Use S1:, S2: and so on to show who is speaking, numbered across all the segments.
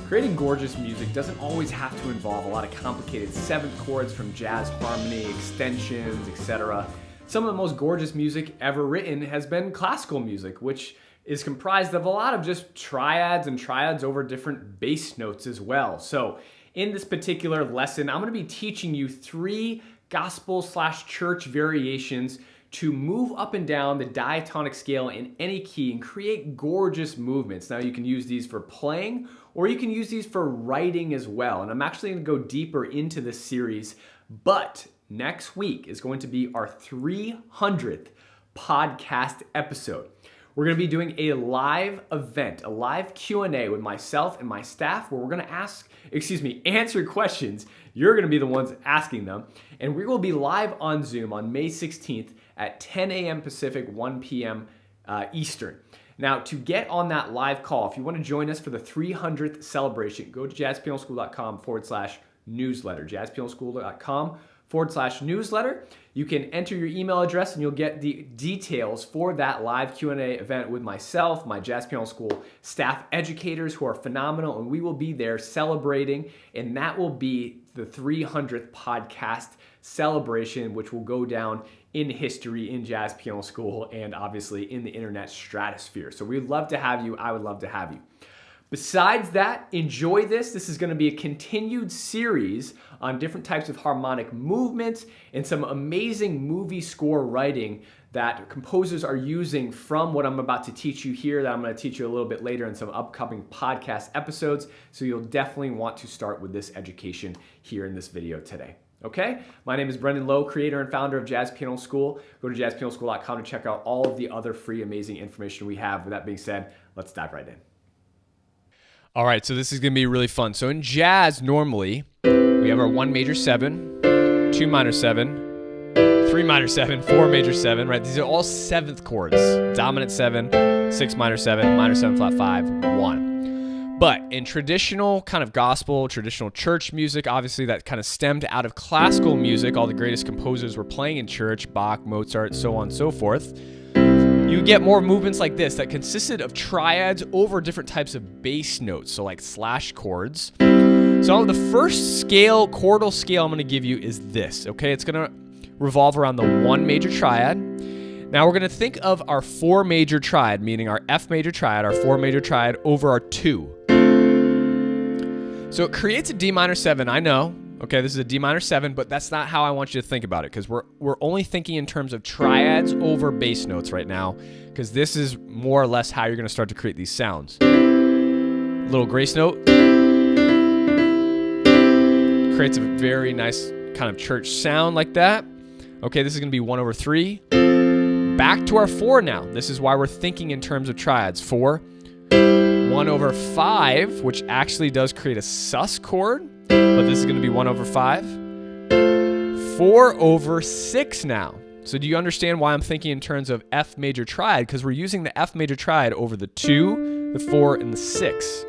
S1: Creating gorgeous music doesn't always have to involve a lot of complicated seventh chords from jazz harmony, extensions, etc. Some of the most gorgeous music ever written has been classical music, which is comprised of a lot of just triads and triads over different bass notes as well. So in this particular lesson, I'm going to be teaching you 3 gospel/church variations to move up and down the diatonic scale in any key and create gorgeous movements. Now you can use these for playing or you can use these for writing as well. And I'm actually going to go deeper into this series, but next week is going to be our 300th podcast episode. We're going to be doing a live event, a live Q&A with myself and my staff where we're going to answer questions. You're going to be the ones asking them. And we will be live on Zoom on May 16th at 10 a.m. Pacific, 1 p.m. Eastern. Now, to get on that live call, if you want to join us for the 300th celebration, go to jazzpianoschool.com/newsletter, jazzpianoschool.com/newsletter. You can enter your email address and you'll get the details for that live Q&A event with myself, my Jazz Piano School staff educators who are phenomenal, and we will be there celebrating, and that will be the 300th podcast celebration, which will go down in history in Jazz Piano School and obviously in the internet stratosphere. So we'd love to have you. I would love to have you. Besides that, enjoy this. This is going to be a continued series on different types of harmonic movements and some amazing movie score writing that composers are using from what I'm about to teach you here, that I'm going to teach you a little bit later in some upcoming podcast episodes. So you'll definitely want to start with this education here in this video today. Okay? My name is Brendan Lowe, creator and founder of Jazz Piano School. Go to jazzpianoschool.com to check out all of the other free, amazing information we have. With that being said, let's dive right in. All right, so this is going to be really fun. So in jazz, normally, we have our 1 major 7, 2 minor 7, 3 minor 7, 4 major 7, right? These are all 7th chords. Dominant 7, 6 minor 7, minor 7 flat 5, 1. But in traditional kind of gospel, traditional church music, obviously that kind of stemmed out of classical music, all the greatest composers were playing in church, Bach, Mozart, so on and so forth. You get more movements like this that consisted of triads over different types of bass notes, so like slash chords. So the first chordal scale I'm going to give you is this, okay? It's going to revolve around the 1 major triad. Now we're going to think of our 4 major triad, meaning our F major triad, our 4 major triad over our 2. So it creates a D minor 7, I know. Okay, this is a D minor 7, but that's not how I want you to think about it, because we're only thinking in terms of triads over bass notes right now, because this is more or less how you're going to start to create these sounds. Little grace note creates a very nice kind of church sound like that. Okay, this is going to be 1 over 3. Back to our 4 now. This is why we're thinking in terms of triads. 4, 1 over 5, which actually does create a sus chord, but this is going to be 1 over 5. 4 over 6 now. So do you understand why I'm thinking in terms of F major triad? Because we're using the F major triad over the 2, the 4, and the 6.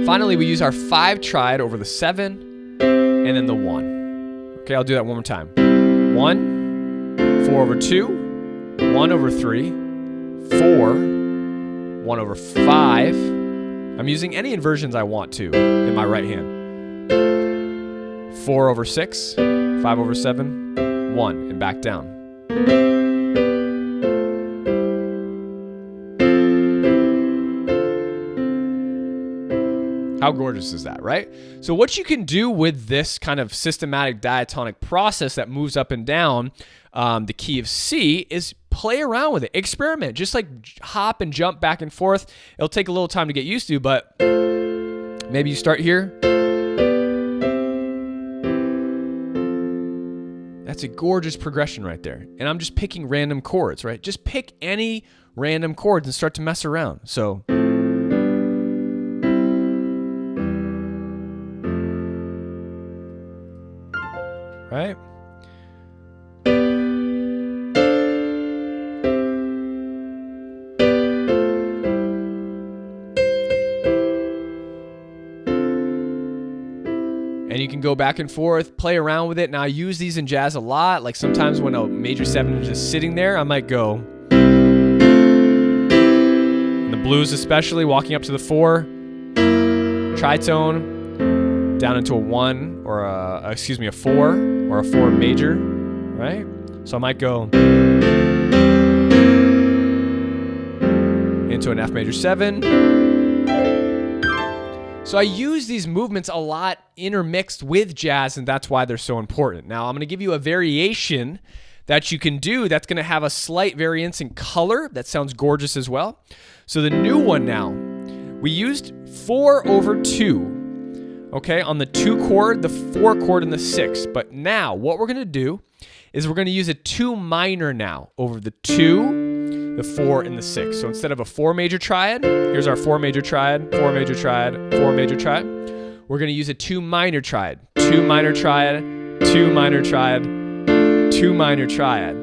S1: Finally, we use our 5 triad over the 7, and then the 1. Okay, I'll do that one more time. 1, 4 over 2, 1 over 3, 4, 1 over 5. I'm using any inversions I want to in my right hand. 4 over 6, 5 over 7, 1, and back down. How gorgeous is that, right? So what you can do with this kind of systematic diatonic process that moves up and down the key of C is play around with it. Experiment. Just like hop and jump back and forth. It'll take a little time to get used to, but maybe you start here. That's a gorgeous progression right there. And I'm just picking random chords, right? Just pick any random chords and start to mess around. So... right? And you can go back and forth, play around with it. Now I use these in jazz a lot. Like sometimes when a major 7 is just sitting there, I might go. In the blues especially, walking up to the 4. tritone down into a 1 or a 4 or a 4 major, right? So I might go into an F major 7. So I use these movements a lot intermixed with jazz, and that's why they're so important. Now I'm going to give you a variation that you can do that's going to have a slight variance in color. That sounds gorgeous as well. So the new one now, we used 4/2, okay, on the 2 chord, the 4 chord, and the 6. But now what we're going to do is we're going to use a 2 minor now over the 2, the 4, and the 6. So instead of a 4 major triad, here's our 4 major triad, 4 major triad, 4 major triad. We're going to use a 2 minor triad, 2 minor triad, 2 minor triad, 2 minor triad,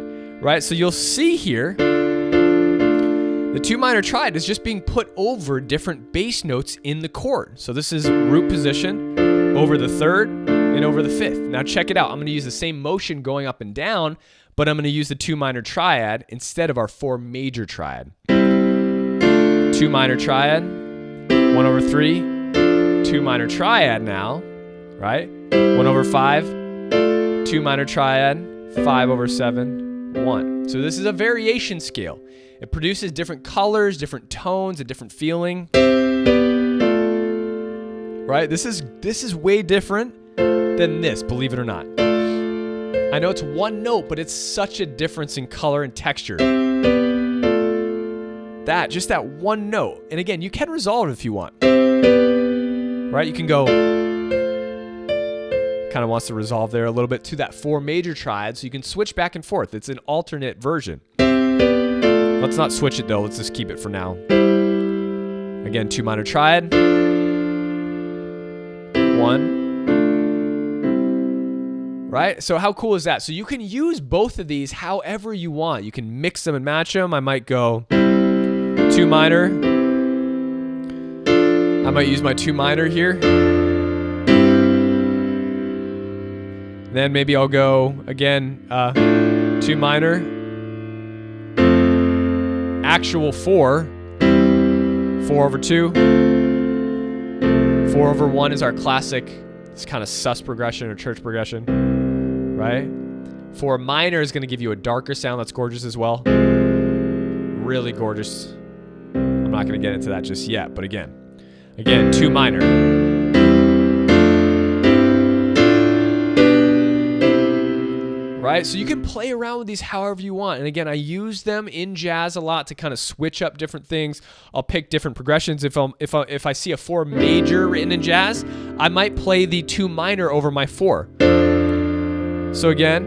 S1: right? So you'll see here, the 2 minor triad is just being put over different bass notes in the chord. So this is root position over the 3rd and over the 5th. Now check it out. I'm going to use the same motion going up and down, but I'm going to use the 2 minor triad instead of our 4 major triad. 2 minor triad, 1/3, 2 minor triad now, right? 1/5, 2 minor triad, 5/7, 1. So this is a variation scale. It produces different colors, different tones, a different feeling. Right? This is way different than this, believe it or not. I know it's one note, but it's such a difference in color and texture. Just that one note. And again, you can resolve it if you want. Right? You can go, kind of wants to resolve there a little bit to that 4 major triad, so you can switch back and forth. It's an alternate version. Let's not switch it though, let's just keep it for now. Again, 2 minor triad, 1. Right? So how cool is that? So you can use both of these however you want. You can mix them and match them. I might go 2 minor. I might use my 2 minor here. Then maybe I'll go again 2 minor, actual 4, 4/2, 4/1 is our classic. It's kind of sus progression or church progression, right? 4 minor is going to give you a darker sound that's gorgeous as well. Really gorgeous. I'm not going to get into that just yet, but again, 2 minor. Right? So you can play around with these however you want. And again, I use them in jazz a lot to kind of switch up different things. I'll pick different progressions. If I see a 4 major written in jazz, I might play the 2 minor over my 4. So again,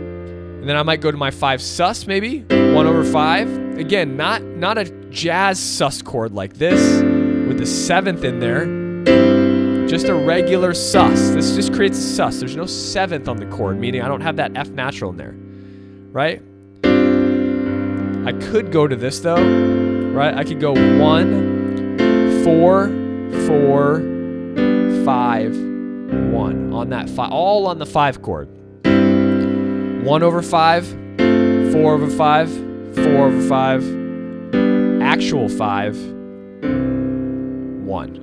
S1: and then I might go to my 5 sus maybe, 1/5. Again, not a jazz sus chord like this with the 7th in there. Just a regular sus. This just creates a sus. There's no 7th on the chord, meaning I don't have that F natural in there, right? I could go to this though, right? I could go 1, 4, 4, 5, 1 on that 5, all on the 5 chord. 1/5, 4/5, 4/5, actual 5, 1.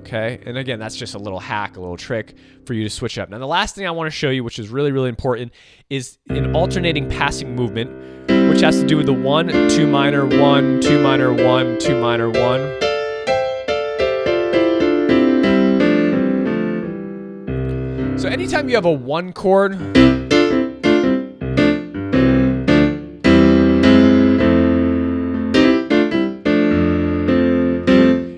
S1: Okay, and again, that's just a little hack, a little trick for you to switch up. Now, the last thing I want to show you, which is really, really important, is an alternating passing movement, which has to do with the 1, 2 minor, 1, 2 minor, 1, 2 minor, 1. So anytime you have a 1 chord,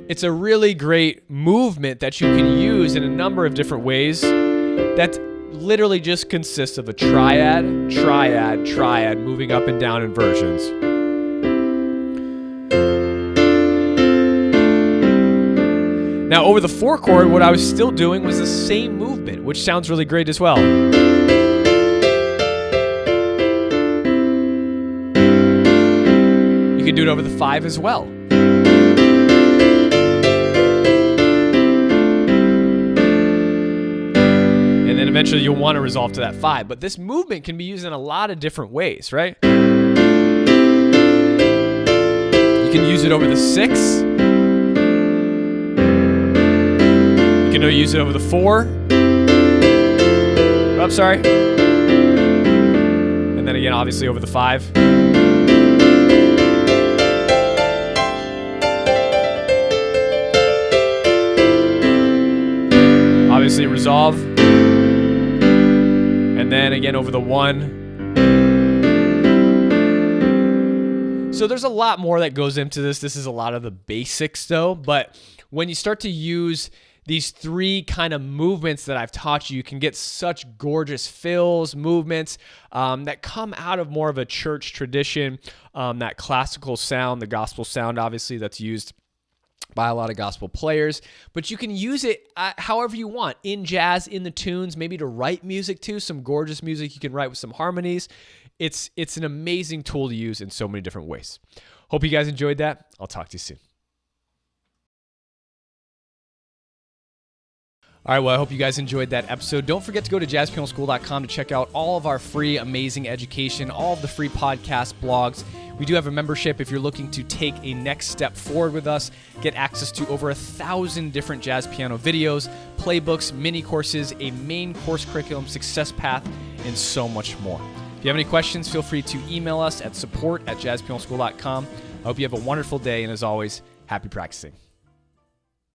S1: it's a really great movement that you can use in a number of different ways that literally just consists of a triad, triad, triad, moving up and down inversions. Now over the 4 chord, what I was still doing was the same movement, which sounds really great as well. You can do it over the 5 as well. And eventually you'll want to resolve to that 5. But this movement can be used in a lot of different ways, right? You can use it over the 6. You can use it over the 4. Oh, sorry. And then again, obviously over the 5. Obviously resolve. And then again over the 1. So there's a lot more that goes into this. This is a lot of the basics though, but when you start to use these 3 kind of movements that I've taught you, you can get such gorgeous fills, movements that come out of more of a church tradition, that classical sound, the gospel sound, obviously, that's used by a lot of gospel players. But you can use it however you want, in jazz, in the tunes, maybe to write music too, some gorgeous music you can write with some harmonies. It's an amazing tool to use in so many different ways. Hope you guys enjoyed that. I'll talk to you soon. All right, well, I hope you guys enjoyed that episode. Don't forget to go to jazzpianoschool.com to check out all of our free, amazing education, all of the free podcasts, blogs. We do have a membership if you're looking to take a next step forward with us, get access to over 1,000 different jazz piano videos, playbooks, mini courses, a main course curriculum, success path, and so much more. If you have any questions, feel free to email us at support@jazzpianoschool.com. I hope you have a wonderful day, and as always, happy practicing.